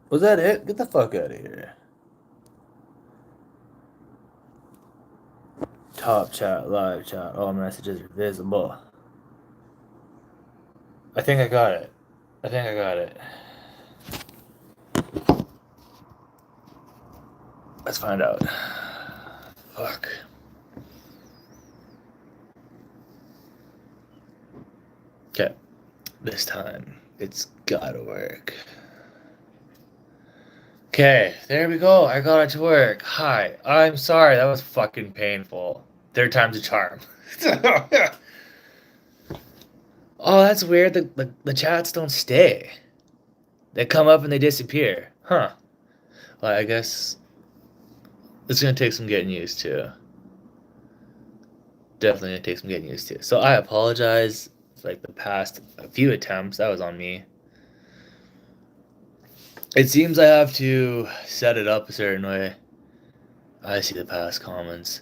Was that it? Get the fuck out of here. Top chat, live chat, all messages are visible. I think I got it. I think I got it. Let's find out. Fuck. Okay. This time, it's gotta work. Okay, there we go. I got it to work. Hi, I'm sorry. That was fucking painful. Third time's a charm. Oh, that's weird. The chats don't stay. They come up and they disappear. Huh. Well, I guess it's gonna take some getting used to. Definitely gonna take some getting used to. So I apologize. Like the past few attempts, that was on me. It seems I have to set it up a certain way. I see the past comments.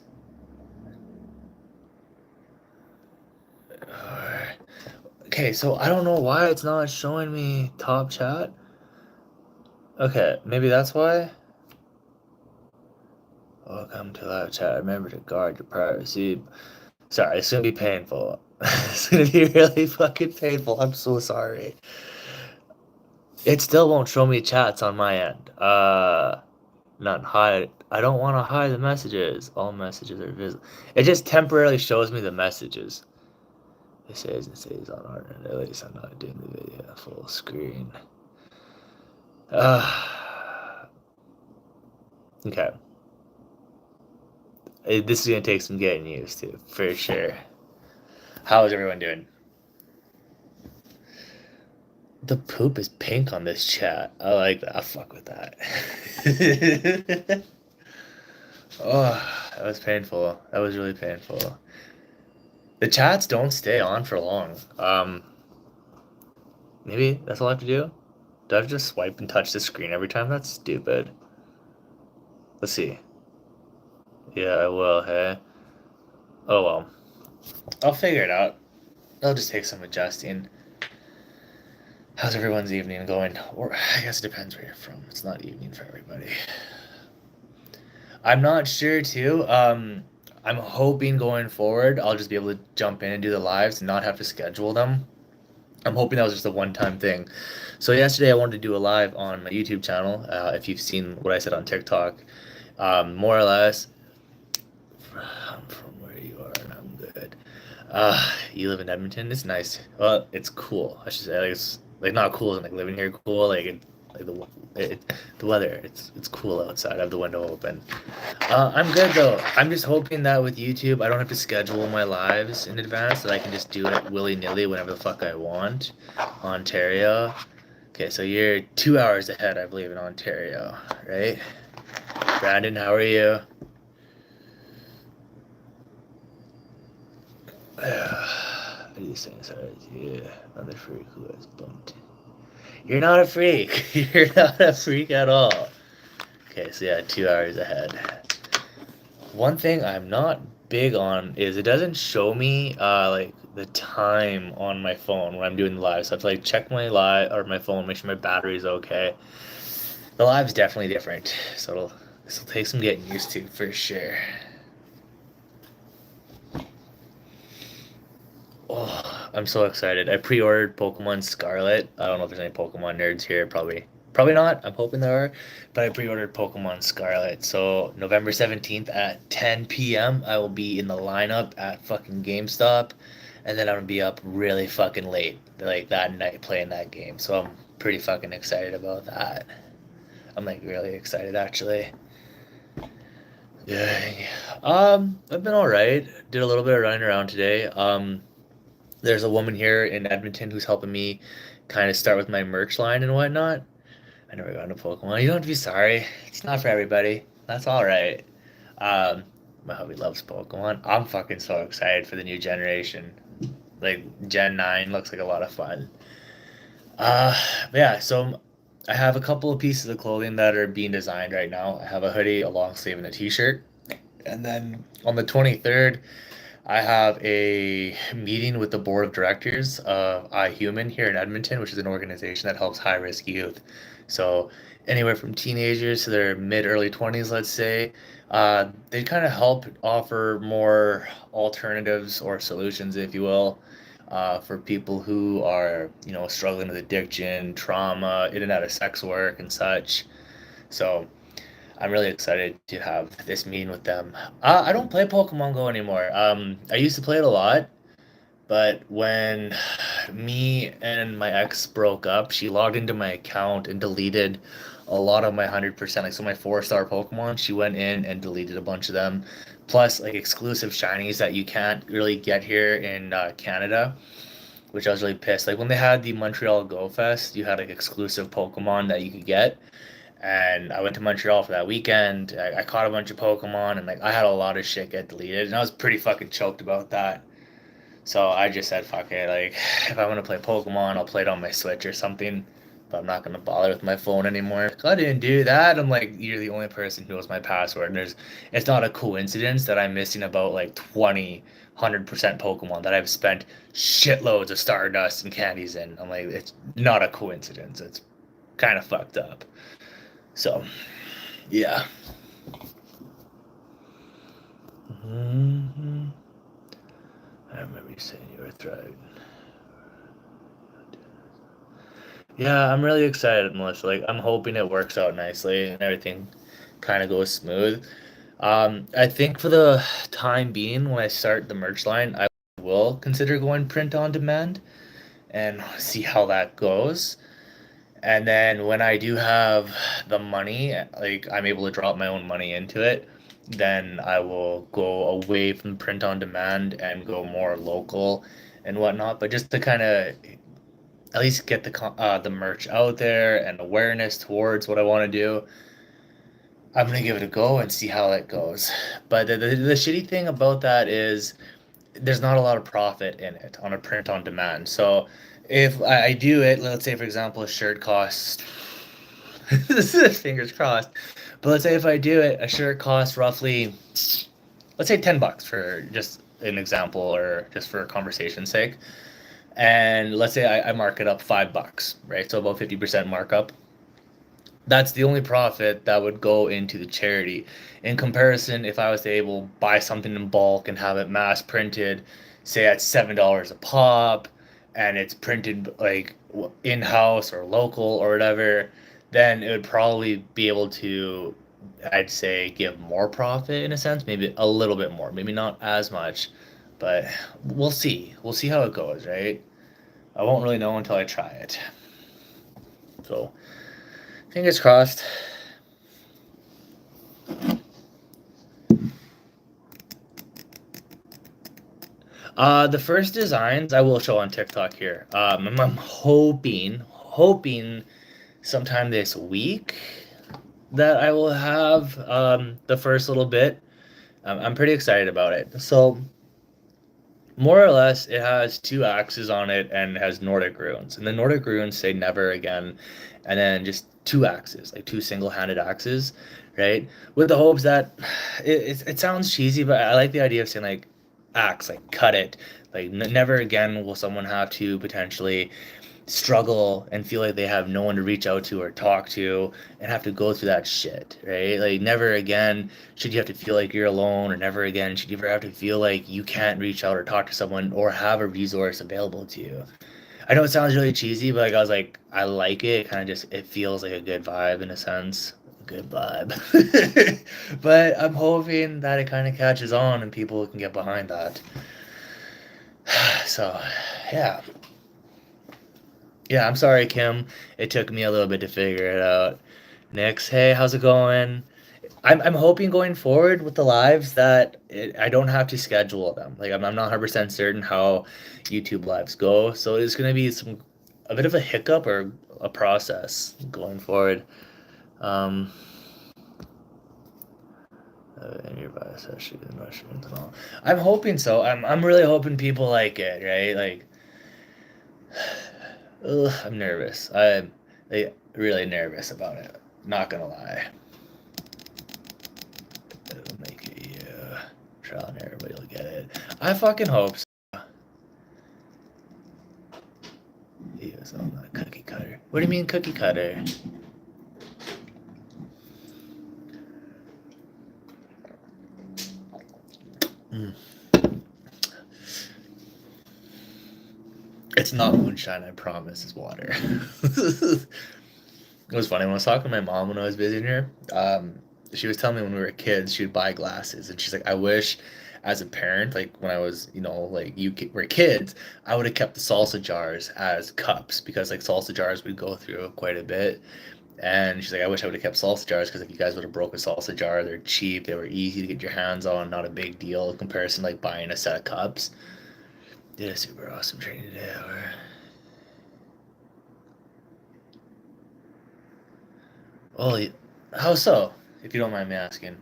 Okay, so I don't know why it's not showing me top chat. Okay, maybe that's why. Welcome to live chat. Remember to guard your privacy. Sorry, it's gonna be painful. It's gonna be really fucking painful. I'm so sorry. It still won't show me chats on my end. Not hide. I don't want to hide the messages. All messages are visible. It just temporarily shows me the messages. It says on our end. At least I'm not doing the video full screen. Okay. This is gonna take some getting used to, for sure. How is everyone doing? The poop is pink on this chat. I like that. I fuck with that. Oh, that was painful. That was really painful. The chats don't stay on for long. Maybe that's all I have to do? Do I have to just swipe and touch the screen every time? That's stupid. Let's see. Yeah, I will, hey? Oh well. I'll figure it out. It'll just take some adjusting. How's everyone's evening going? Or I guess it depends where you're from. It's not evening for everybody. I'm not sure too. I'm hoping going forward I'll just be able to jump in and do the lives and not have to schedule them. I'm hoping that was just a one-time thing. So yesterday I wanted to do a live on my YouTube channel. If you've seen what I said on TikTok, more or less. I'm from where you are, and I'm good. You live in Edmonton. It's nice. Well, it's cool. I should say, like, it's like not cool as in, like living here cool. Like the weather. It's cool outside. I have the window open. I'm good though. I'm just hoping that with YouTube, I don't have to schedule my lives in advance. That I can just do it willy nilly whenever the fuck I want. Ontario. Okay, so you're 2 hours ahead, I believe, in Ontario, right? Brandon, how are you? I do things hard. Yeah, another freak who has bumped. You're not a freak. You're not a freak at all. Okay, so yeah, 2 hours ahead. One thing I'm not big on is it doesn't show me like the time on my phone when I'm doing the live. So I have to like check my live or my phone, make sure my battery's okay. The live's definitely different, so this will take some getting used to for sure. Oh, I'm so excited. I pre-ordered Pokemon Scarlet. I don't know if there's any Pokemon nerds here. Probably not. I'm hoping there are. But I pre-ordered Pokemon Scarlet. So November 17th at 10 p.m. I will be in the lineup at fucking GameStop. And then I'm gonna be up really fucking late, like that night playing that game. So I'm pretty fucking excited about that. I'm like really excited actually. Yeah. I've been alright. Did a little bit of running around today. There's a woman here in Edmonton who's helping me kind of start with my merch line and whatnot. I never got into Pokemon. You don't have to be sorry. It's not for everybody. That's all right. Um, my hubby loves Pokemon. I'm fucking so excited for the new generation. Like Gen 9 looks like a lot of fun. Uh, but yeah, so I have a couple of pieces of clothing that are being designed right now. I have a hoodie, a long sleeve, and a t-shirt. And then on the 23rd, I have a meeting with the board of directors of iHuman here in Edmonton, which is an organization that helps high-risk youth. So anywhere from teenagers to their mid early 20s, let's say, they kind of help offer more alternatives or solutions, if you will, for people who are, struggling with addiction, trauma, in and out of sex work and such. So I'm really excited to have this meeting with them. I don't play Pokemon Go anymore. I used to play it a lot, but when me and my ex broke up, she logged into my account and deleted a lot of my 100%. Like, so my four-star Pokemon, she went in and deleted a bunch of them. Plus, like exclusive shinies that you can't really get here in Canada, which I was really pissed. Like when they had the Montreal Go Fest, you had like exclusive Pokemon that you could get, and I went to Montreal for that weekend. I caught a bunch of Pokemon, and like I had a lot of shit get deleted, and I was pretty fucking choked about that. So I just said, fuck it. Like, if I want to play Pokemon, I'll play it on my Switch or something. But I'm not gonna bother with my phone anymore. I didn't do that. I'm like, you're the only person who knows my password, and it's not a coincidence that I'm missing about like 100% Pokemon that I've spent shitloads of Stardust and candies in. I'm like, it's not a coincidence. It's kind of fucked up. So, yeah. hmm I remember you saying you were thriving. Yeah, I'm really excited, Melissa. Like, I'm hoping it works out nicely and everything kind of goes smooth. I think for the time being, when I start the merch line, I will consider going print on demand and see how that goes. And then when I do have the money, like I'm able to drop my own money into it, then I will go away from print on demand and go more local and whatnot. But just to kind of at least get the merch out there and awareness towards what I want to do, I'm gonna give it a go and see how that goes. But the shitty thing about that is there's not a lot of profit in it on a print on demand. So if I do it, let's say for example, a shirt costs fingers crossed, but let's say if I do it, a shirt costs roughly, let's say $10 for just an example or just for conversation's sake. And let's say I mark it up $5, right? So about 50% markup. That's the only profit that would go into the charity. In comparison, if I was to able buy something in bulk and have it mass printed, say at $7 a pop, and it's printed like in-house or local or whatever, then it would probably be able to, I'd say, give more profit in a sense, maybe a little bit more, maybe not as much, but we'll see. We'll see how it goes, right? I won't really know until I try it. So, fingers crossed. The first designs I will show on TikTok here. I'm hoping sometime this week that I will have the first little bit. I'm pretty excited about it. So more or less, it has two axes on it and it has Nordic runes. And the Nordic runes say never again, and then just two axes, like two single-handed axes, right? With the hopes that it sounds cheesy, but I like the idea of saying like axe, like cut it, like never again will someone have to potentially struggle and feel like they have no one to reach out to or talk to and have to go through that shit, right? Like never again should you have to feel like you're alone, or never again should you ever have to feel like you can't reach out or talk to someone or have a resource available to you. I know it sounds really cheesy, but like I was like, I like it. It kind of just it feels like a good vibe in a sense. Good vibe. But I'm hoping that it kind of catches on and people can get behind that. So, yeah. Yeah, I'm sorry, Kim. It took me a little bit to figure it out. Nix, hey, how's it going? I'm hoping going forward with the lives that I don't have to schedule them. Like I'm not 100% certain how YouTube lives go, so it's gonna be a bit of a hiccup or a process going forward. Um, and your bias actually the mushrooms and all. I'm hoping so. I'm really hoping people like it, right? Like, ugh, I'm nervous. I'm like, really nervous about it. Not gonna lie. It'll make it, yeah. trial and everybody will get it. I fucking hope so. Yes, I'm not a cookie cutter. What do you mean cookie cutter? Mm. It's not moonshine, I promise. It's water. It was funny when I was talking to my mom when I was visiting her. She was telling me when we were kids, she would buy glasses, and she's like, "I wish, as a parent, like when I was, like were kids, I would have kept the salsa jars as cups because like salsa jars would go through quite a bit." And she's like, "I wish I would have kept salsa jars because if you guys would have broke a salsa jar, they're cheap, they were easy to get your hands on, not a big deal in comparison to like buying a set of cups." Did a super awesome training today, however. Well, how so? If you don't mind me asking.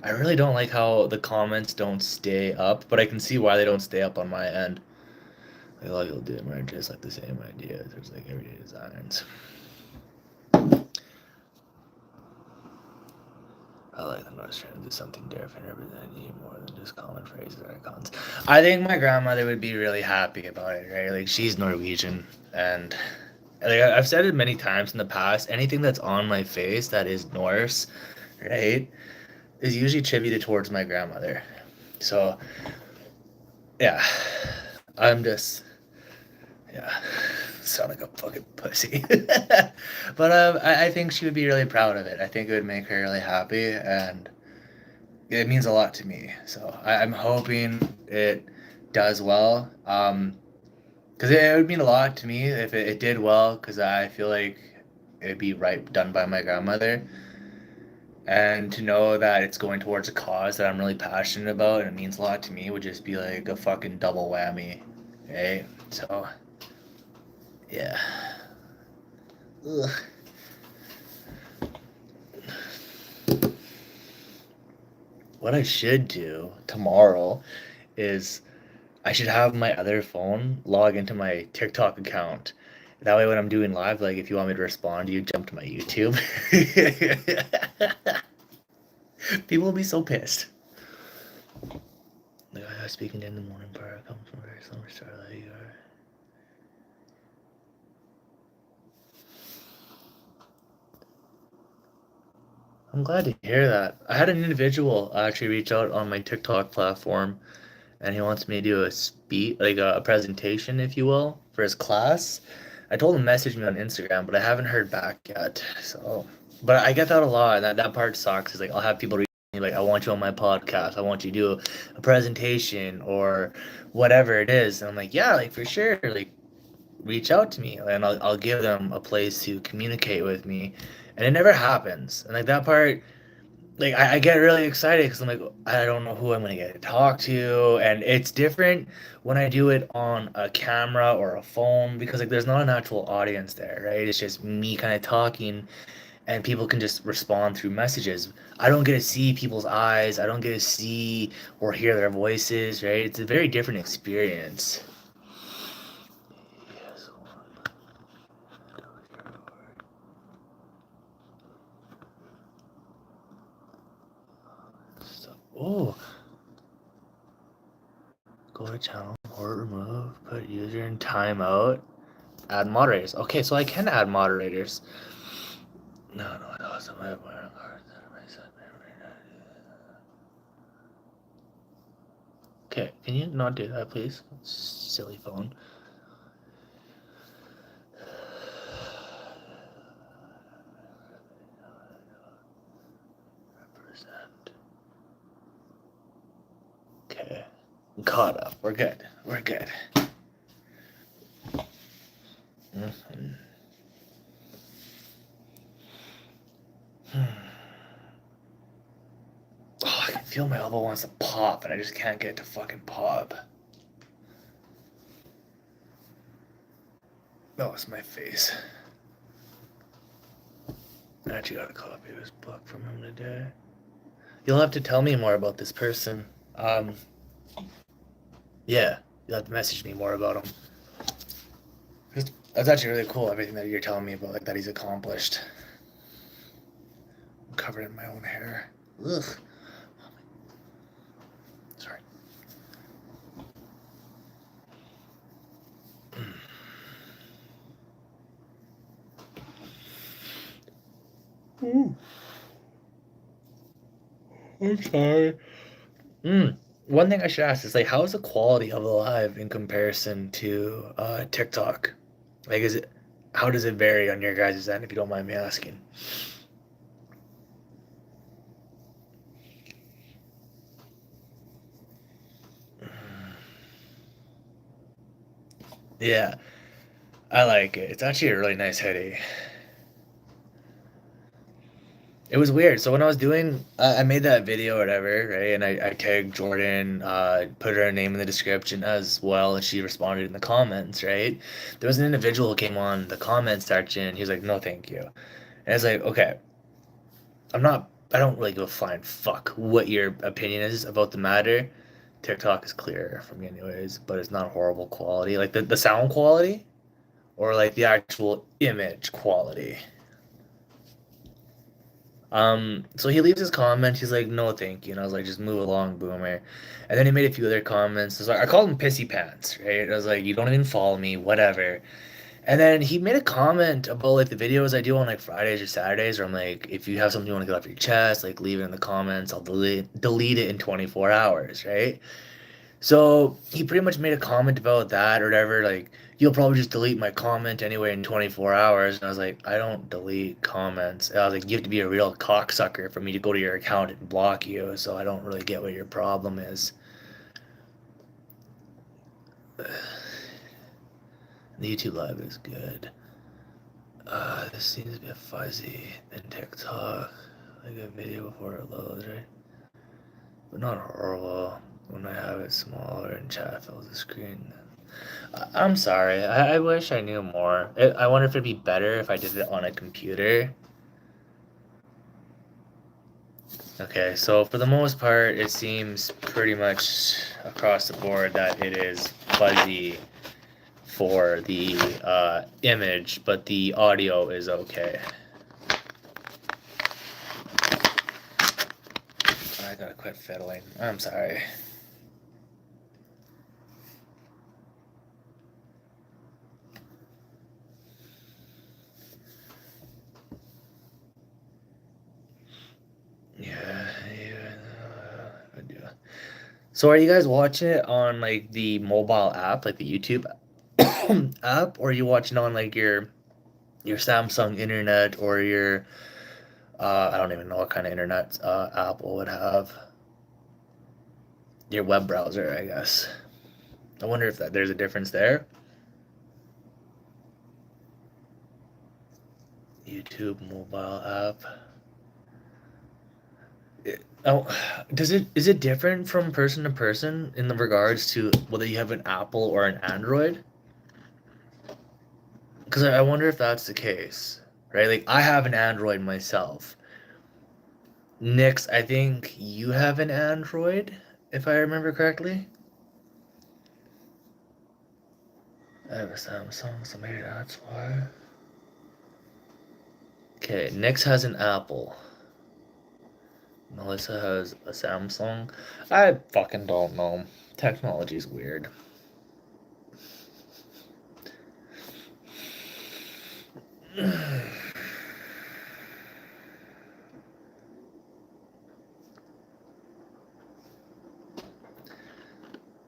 I really don't like how the comments don't stay up, but I can see why they don't stay up on my end. Like a lot of people do it, are just like the same ideas. There's like everyday designs. I like them. I was trying to do something different every day. I need more than just common phrases or icons. I think my grandmother would be really happy about it, right? Like she's Norwegian, and like I've said it many times in the past. Anything that's on my face that is Norse, right, is usually attributed towards my grandmother. So yeah, I'm just yeah, sound like a fucking pussy. But I think she would be really proud of it. I think it would make her really happy, and it means a lot to me. So I'm hoping it does well. Because it would mean a lot to me if it did well, because I feel like it'd be right done by my grandmother. And to know that it's going towards a cause that I'm really passionate about and it means a lot to me would just be like a fucking double whammy, right? So, yeah. Ugh. What I should do tomorrow is I should have my other phone log into my TikTok account. That way, when I'm doing live, like if you want me to respond, you jump to my YouTube. People will be so pissed. Like I was speaking in the morning part comes from a very similar style that you are. I'm glad to hear that. I had an individual actually reach out on my TikTok platform, and he wants me to do a speech, like a presentation, if you will, for his class. I told him to message me on Instagram, but I haven't heard back yet. So, but I get that a lot, and that part sucks. Is like I'll have people reach me like, "I want you on my podcast. I want you to do a presentation or whatever it is," and I'm like, "Yeah, like for sure, like reach out to me, and I'll give them a place to communicate with me." And it never happens, and like that part like I get really excited because I'm like I don't know who I'm gonna get to talk to, and it's different when I do it on a camera or a phone because like there's not an actual audience there, right? It's just me kind of talking, and people can just respond through messages. I don't get to see people's eyes. I don't get to see or hear their voices, right? It's a very different experience. Yes. Oh, go to channel or remove, put user in timeout. Add moderators. Okay, so I can add moderators. No, no, no. So I have my own cards. Okay, can you not do that, please? Silly phone. Represent. Okay, I'm caught up. We're good. We're good. Mm-hmm. Oh, I can feel my elbow wants to pop, and I just can't get it to fucking pop. No, it's my face. I actually got a copy of his book from him today. You'll have to tell me more about this person. Um, yeah, you'll have to message me more about him. That's actually really cool, everything that you're telling me about, like, that he's accomplished. I'm covered in my own hair. Ugh. It's Ooh, I'm sorry. One thing I should ask is like, how is the quality of the live in comparison to TikTok? Like, how does it vary on your guys' end, if you don't mind me asking? Yeah, I like it. It's actually a really nice hoodie. It was weird. So when I was doing, I made that video or whatever, right? And I tagged Jordan, put her name in the description as well, and she responded in the comments, right? There was an individual who came on the comment section. He was like, "No, thank you." And it's like, okay, I don't really give a flying fuck what your opinion is about the matter. TikTok is clearer for me, anyways, but it's not horrible quality, like the sound quality or like the actual image quality. So he leaves his comment. He's like, "No, thank you," and I was like, "Just move along, boomer." And then he made a few other comments. So I called him pissy pants, right? I was like, "You don't even follow me, whatever." And then he made a comment about like the videos I do on like Fridays or Saturdays, where I'm like, "If you have something you want to get off your chest, like leave it in the comments. I'll delete it in 24 hours," right? So he pretty much made a comment about that or whatever, like, "You'll probably just delete my comment anyway in 24 hours." And I was like, I don't delete comments. And I was like, you have to be a real cocksucker for me to go to your account and block you. So I don't really get what your problem is. The YouTube Live is good. This seems a bit fuzzy in TikTok. Like a video before it loads, right? But not horrible when I have it smaller and chat fills the screen. I'm sorry. I wish I knew more. I wonder if it'd be better if I did it on a computer. Okay, so for the most part, it seems pretty much across the board that it is fuzzy for the image, but the audio is okay. I gotta quit fiddling. I'm sorry. Yeah, I do. So are you guys watching it on like the mobile app, like the YouTube app, or are you watching on like your Samsung internet or your I don't even know what kind of internet Apple would have. Your web browser, I guess. I wonder if there's a difference there. YouTube mobile app. Oh, is it different from person to person in the regards to whether you have an Apple or an Android? Because I wonder if that's the case, right? Like I have an Android myself. Nix, I think you have an Android, if I remember correctly. I have a Samsung, so maybe that's why. Okay, Nix has an Apple. Melissa has a Samsung. I fucking don't know. Technology's weird.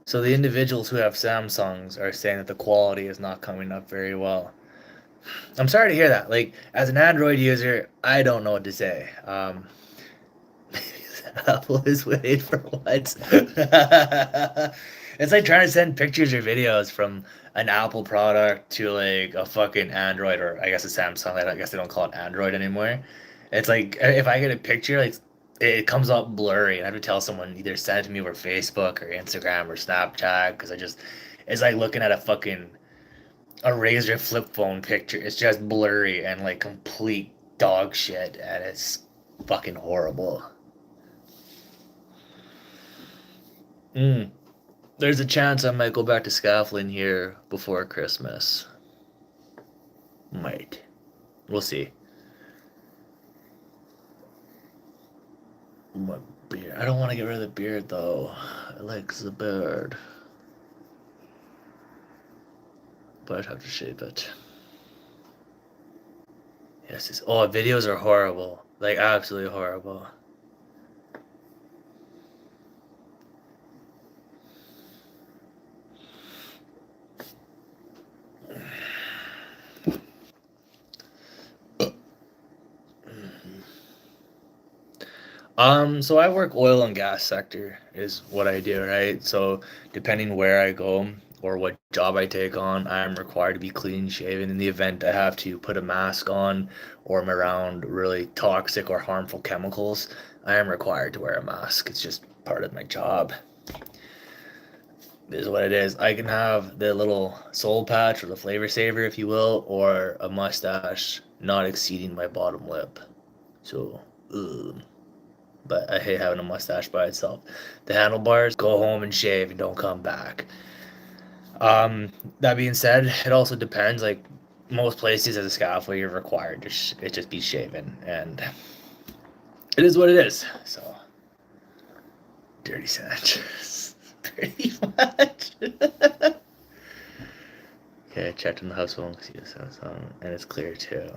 So the individuals who have Samsungs are saying that the quality is not coming up very well. I'm sorry to hear that. Like, as an Android user, I don't know what to say. Apple is waiting for what? It's like trying to send pictures or videos from an Apple product to like a fucking Android or I guess a Samsung. I guess they don't call it Android anymore. It's like if I get a picture, like it comes up blurry, and I have to tell someone either send it to me over Facebook or Instagram or Snapchat because it's like looking at a Razor flip phone picture. It's just blurry and like complete dog shit, and it's fucking horrible. Mm. There's a chance I might go back to scaffolding here before Christmas. Might. We'll see. My beard. I don't want to get rid of the beard though. I like the beard, but I'd have to shave it. Yes. Oh, videos are horrible. Like absolutely horrible. So I work oil and gas sector is what I do, right? So depending where I go or what job I take on, I'm required to be clean shaven in the event I have to put a mask on or I'm around really toxic or harmful chemicals. I am required to wear a mask. It's just part of my job. It is what it is. I can have the little soul patch or the flavor saver, if you will, or a mustache not exceeding my bottom lip. So, ugh. But I hate having a mustache by itself. The handlebars, go home and shave and don't come back. That being said, it also depends. Like most places as a scaffolder, you're required to it just be shaven, and it is what it is. So dirty Sanchez, pretty much. Okay, I checked on the house phone because you Samsung, and it's clear too.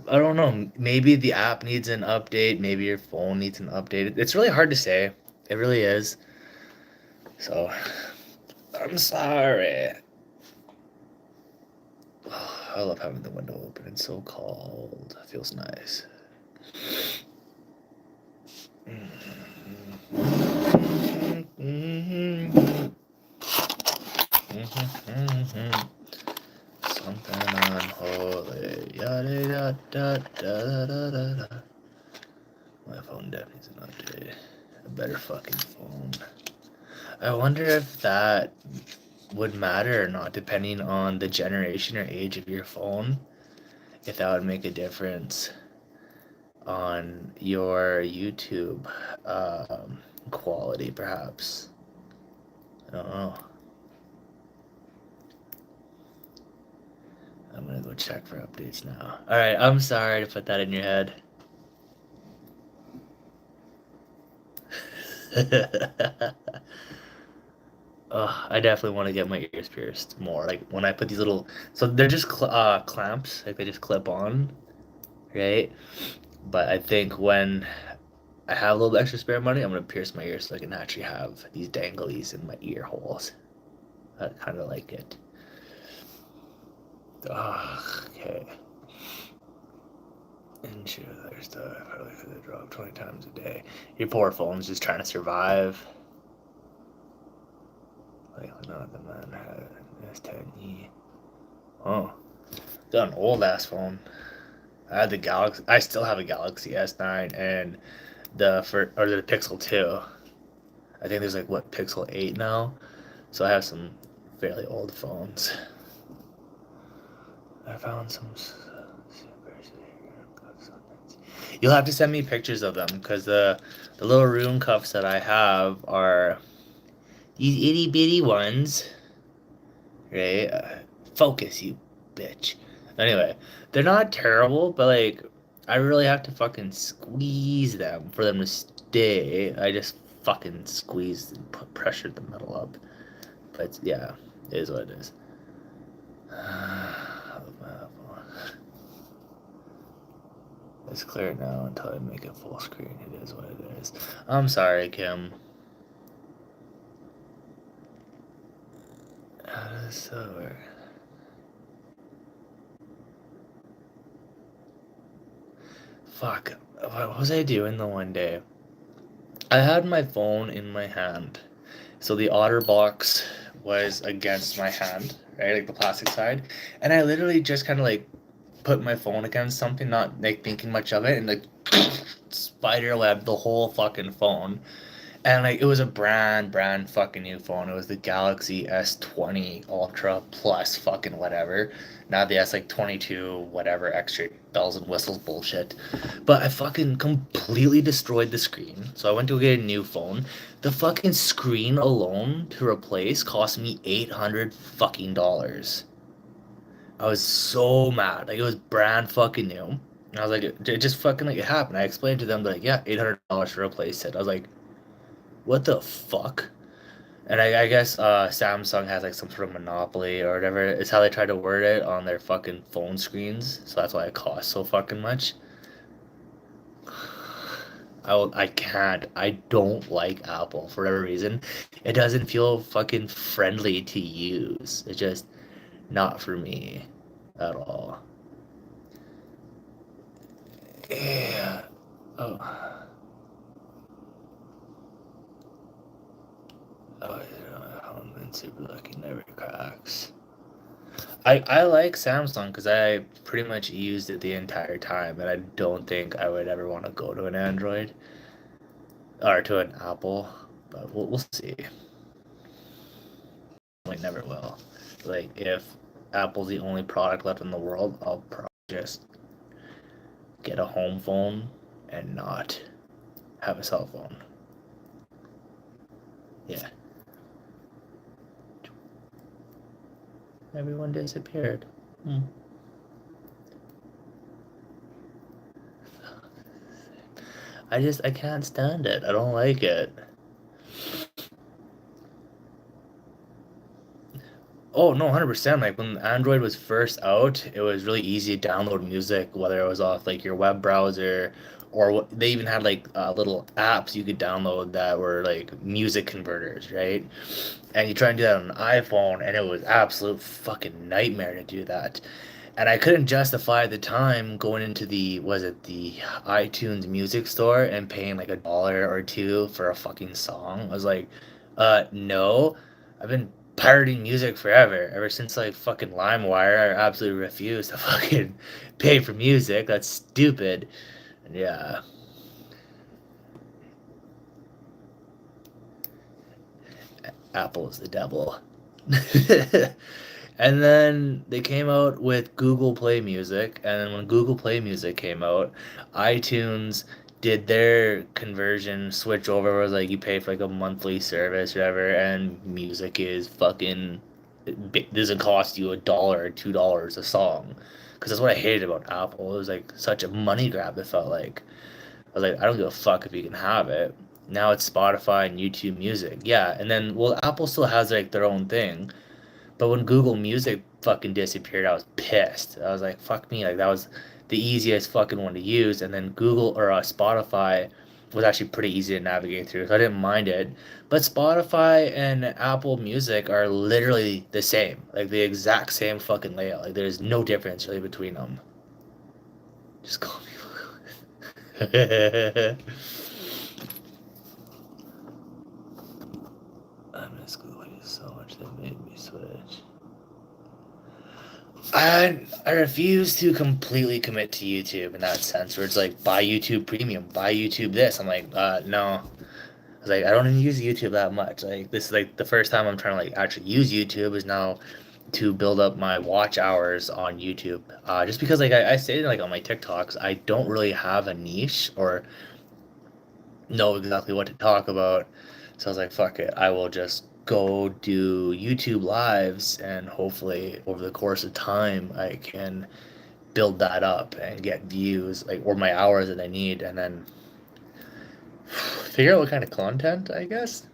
I don't know. Maybe the app needs an update. Maybe your phone needs an update. It's really hard to say. It really is. So I'm sorry. I love having the window open. It's so cold. It feels nice. Something unholy. Yada da da da da da da. My phone definitely needs an update. A better fucking phone. I wonder if that would matter or not, depending on the generation or age of your phone. If that would make a difference on your YouTube quality, perhaps. I don't know. I'm gonna go check for updates now. All right, I'm sorry to put that in your head. I definitely want to get my ears pierced more. Like when I put these little, so they're just clamps, like they just clip on, right? But I think when I have a little extra spare money, I'm gonna pierce my ears so I can actually have these danglies in my ear holes. I kind of like it. Okay. And sure, there's stuff. Probably could have dropped 20 times a day. Your poor phone's just trying to survive. Like, not the man had an S10e. Oh, got an old ass phone. I had the Galaxy. I still have a Galaxy S9 and the Pixel 2. I think there's like what Pixel 8 now. So I have some fairly old phones. I found some. You'll have to send me pictures of them because the little rune cuffs that I have are these itty bitty ones, right? Focus, you bitch. Anyway, they're not terrible, but like I really have to fucking squeeze them for them to stay. I just fucking squeezed and put pressured the metal up. But yeah, it is what it is. It's clear now until I make it full screen. It is what it is. I'm sorry, Kim. How does that work? Fuck. What was I doing the one day? I had my phone in my hand. So the otter box was against my hand, right? Like the plastic side. And I literally just kind of like put my phone against something, not like thinking much of it, and like spider web the whole fucking phone. And like it was a brand fucking new phone. It was the Galaxy S20 Ultra Plus fucking whatever. Not the S like 22 whatever extra bells and whistles bullshit. But I fucking completely destroyed the screen. So I went to get a new phone. The fucking screen alone to replace cost me $800 fucking. I was so mad. Like it was brand fucking new. And I was like, it just fucking like it happened. I explained to them like, yeah, $800 to replace it. I was like, what the fuck? And I guess Samsung has like some sort of monopoly or whatever. It's how they try to word it on their fucking phone screens. So that's why it costs so fucking much. I can't. I don't like Apple for whatever reason. It doesn't feel fucking friendly to use. It's just not for me at all. Yeah. Oh. Oh, I'm been super lucky. Never cracks. I like Samsung because I pretty much used it the entire time, and I don't think I would ever want to go to an Android or to an Apple, but we'll see. Like never will. Like if Apple's the only product left in the world, I'll probably just get a home phone and not have a cell phone. Yeah. Everyone disappeared. Hmm. I can't stand it. I don't like it. Oh no, 100%. Like when Android was first out, it was really easy to download music, whether it was off like your web browser or they even had like little apps you could download that were like music converters, right? And you try and do that on an iPhone, and it was absolute fucking nightmare to do that. And I couldn't justify at the time going into was it the iTunes music store and paying like $1 or $2 for a fucking song. I was like, no. I've been pirating music forever. Ever since like fucking LimeWire, I absolutely refuse to fucking pay for music. That's stupid. And yeah, Apple is the devil. And then they came out with Google Play Music, and then when Google Play Music came out, iTunes did their conversion switch over. Where it was like you pay for like a monthly service or whatever, and music is fucking it doesn't cost you $1 or $2 a song. Because that's what I hated about Apple. It was like such a money grab. It felt like I was like, I don't give a fuck if you can have it. Now it's Spotify and YouTube Music, yeah, and then well, Apple still has like their own thing. But when Google Music fucking disappeared, I was pissed. I was like, fuck me. Like, that was the easiest fucking one to use. And then Google or Spotify was actually pretty easy to navigate through. So I didn't mind it. But Spotify and Apple Music are literally the same. Like, the exact same fucking layout. Like, there's no difference really between them. Just call me. I miss Google so much. They made me switch. I refuse to completely commit to YouTube in that sense, where it's like buy YouTube Premium, buy YouTube this. I'm like, no. I was like, I don't even use YouTube that much. Like this is like the first time I'm trying to like actually use YouTube is now to build up my watch hours on YouTube. Just because like I stated like on my TikToks, I don't really have a niche or know exactly what to talk about. So I was like, fuck it. I will just go do YouTube lives and hopefully over the course of time I can build that up and get views like or my hours that I need and then figure out what kind of content, I guess.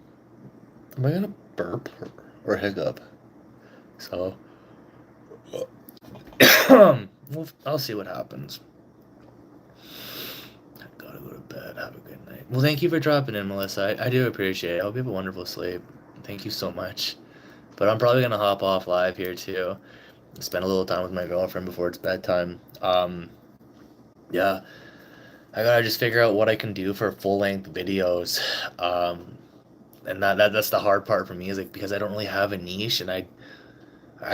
Am I gonna burp or hiccup? So I'll see what happens. I gotta go to bed. Have a good night. Well, thank you for dropping in, Melissa. I do appreciate it. I hope you have a wonderful sleep. Thank you so much. But I'm probably gonna hop off live here too. Spend a little time with my girlfriend before it's bedtime. Yeah, I gotta just figure out what I can do for full length videos. And that's the hard part for me is like because I don't really have a niche and I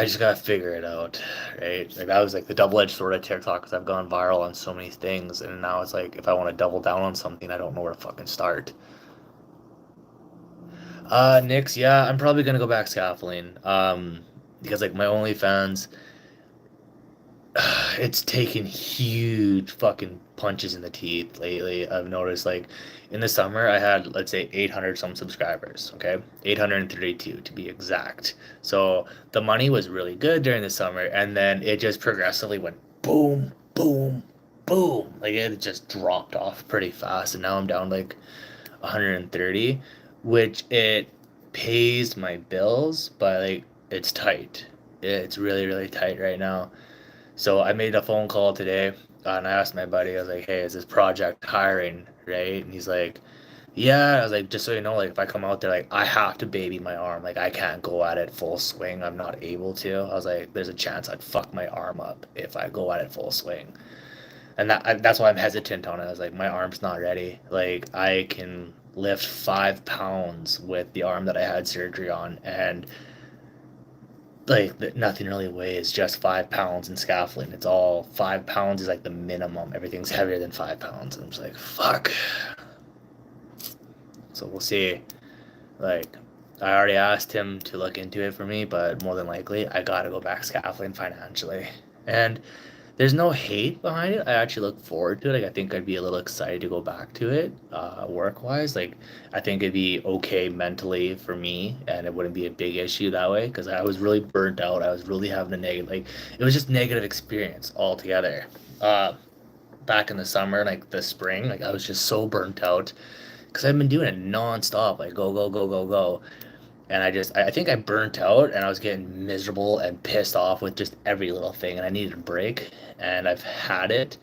just gotta figure it out, right? Like that was like the double-edged sword of TikTok because I've gone viral on so many things, and now it's like if I want to double down on something, I don't know where to fucking start. Nix, yeah, I'm probably gonna go back scaffolding. Because like my OnlyFans, it's taken huge fucking punches in the teeth lately. I've noticed like in the summer I had let's say 800 some subscribers, okay? 832 to be exact. So the money was really good during the summer and then it just progressively went boom, boom, boom. Like it just dropped off pretty fast and now I'm down like 130, which it pays my bills, but like it's tight. It's really, really tight right now. So I made a phone call today And I asked my buddy, I was like, hey, is this project hiring, right? And he's like, yeah. I was like, just so you know, like if I come out there, like I have to baby my arm. Like I can't go at it full swing. I'm not able to. I was like, there's a chance I'd fuck my arm up if I go at it full swing. And that's why I'm hesitant on it. I was like, my arm's not ready. Like I can lift 5 pounds with the arm that I had surgery on, and like nothing really weighs, just 5 pounds in scaffolding. It's all 5 pounds is like the minimum. Everything's heavier than 5 pounds. And I'm just like, fuck. So we'll see. Like, I already asked him to look into it for me, but more than likely, I gotta go back scaffolding financially. And there's no hate behind it. I actually look forward to it. Like, I think I'd be a little excited to go back to it, work-wise. Like, I think it'd be okay mentally for me, and it wouldn't be a big issue that way, because I was really burnt out. I was really having a negative, like, it was just negative experience altogether. Uh, Back in the summer, like the spring, like I was just so burnt out because I've been doing it nonstop, like go, go, go, go, go. And I think I burnt out and I was getting miserable and pissed off with just every little thing. And I needed a break and I've had it.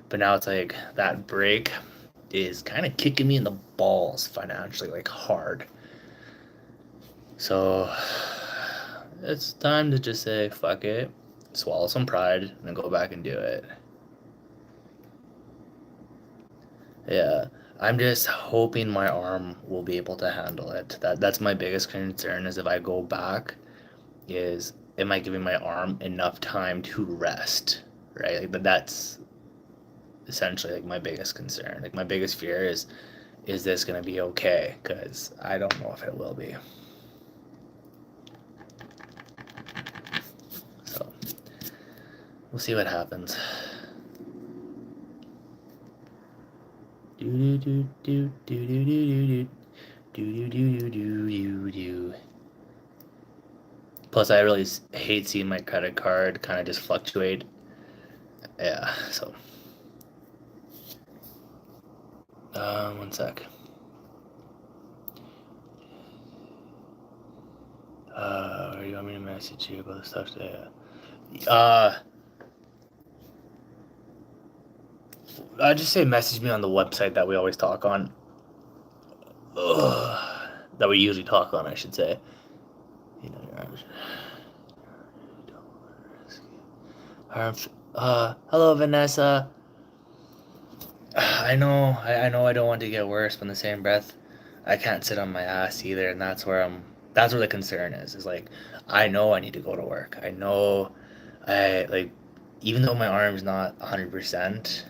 But now it's like that break is kind of kicking me in the balls financially, like hard. So it's time to just say, fuck it, swallow some pride, and then go back and do it. Yeah, I'm just hoping my arm will be able to handle it. That's my biggest concern is if I go back, is am I giving my arm enough time to rest, right? Like, but that's essentially like my biggest concern. Like my biggest fear is this gonna be okay? Because I don't know if it will be. So we'll see what happens. Do do do do do do do do do do do do do. Plus, I really hate seeing my credit card kind of just fluctuate. Yeah, so. 1 sec. You want me to message you about the stuff today? I just say message me on the website that we always talk on. Ugh, that we usually talk on, I should say. You know, your arms. Hello, Vanessa. I know I don't want to get worse, but in the same breath, I can't sit on my ass either, and that's where the concern is like, I know I need to go to work. I know I, like, even though my arm's not 100%,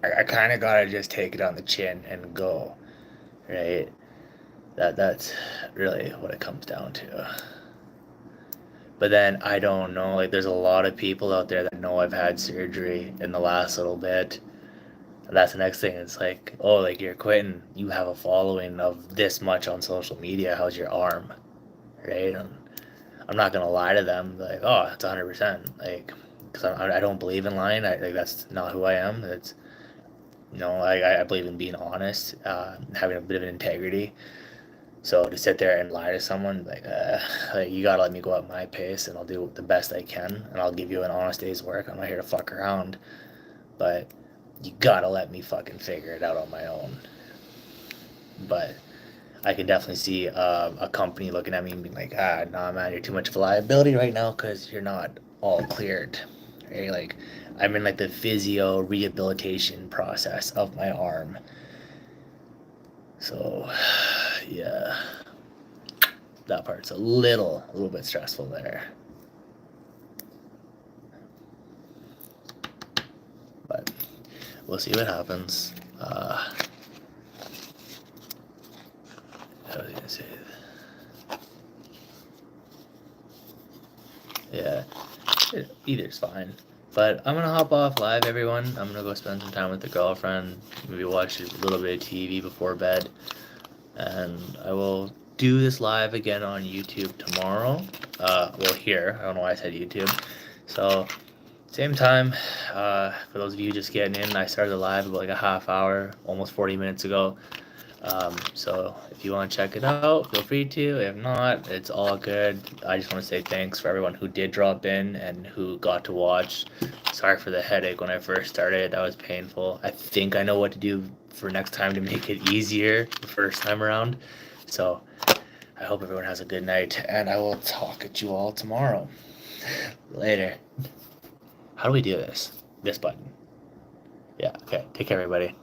I kind of gotta just take it on the chin and go, right? That's really what it comes down to. But then I don't know, like, there's a lot of people out there that know I've had surgery in the last little bit. That's the next thing. It's like, oh, like you're quitting. You have a following of this much on social media. How's your arm, right? And I'm not gonna lie to them. Like, oh, it's 100%. Like, because I don't believe in lying. Like that's not who I am. It's I believe in being honest, having a bit of integrity. So to sit there and lie to someone, like you gotta let me go at my pace, and I'll do the best I can, and I'll give you an honest day's work. I'm not here to fuck around, but you gotta let me fucking figure it out on my own. But I can definitely see a company looking at me and being like, nah, man, you're too much of a liability right now because you're not all cleared. Right? Like, I'm in like the physio rehabilitation process of my arm. So, yeah, that part's a little bit stressful there. But we'll see what happens. I was gonna say, yeah, either's fine. But I'm gonna hop off live, everyone. I'm gonna go spend some time with the girlfriend, maybe watch a little bit of TV before bed, and I will do this live again on YouTube tomorrow. Well, here. I don't know why I said YouTube. So, same time. For those of you just getting in, I started the live about like a half hour, almost 40 minutes ago. So if you want to check it out, feel free to. If not, it's all good. I just want to say thanks for everyone who did drop in and who got to watch. Sorry for the headache when I first started. That was painful. I think I know what to do for next time to make it easier the first time around. So I hope everyone has a good night, and I will talk at you all tomorrow. Later. How do we do this? This button. Yeah, okay. Take care, everybody.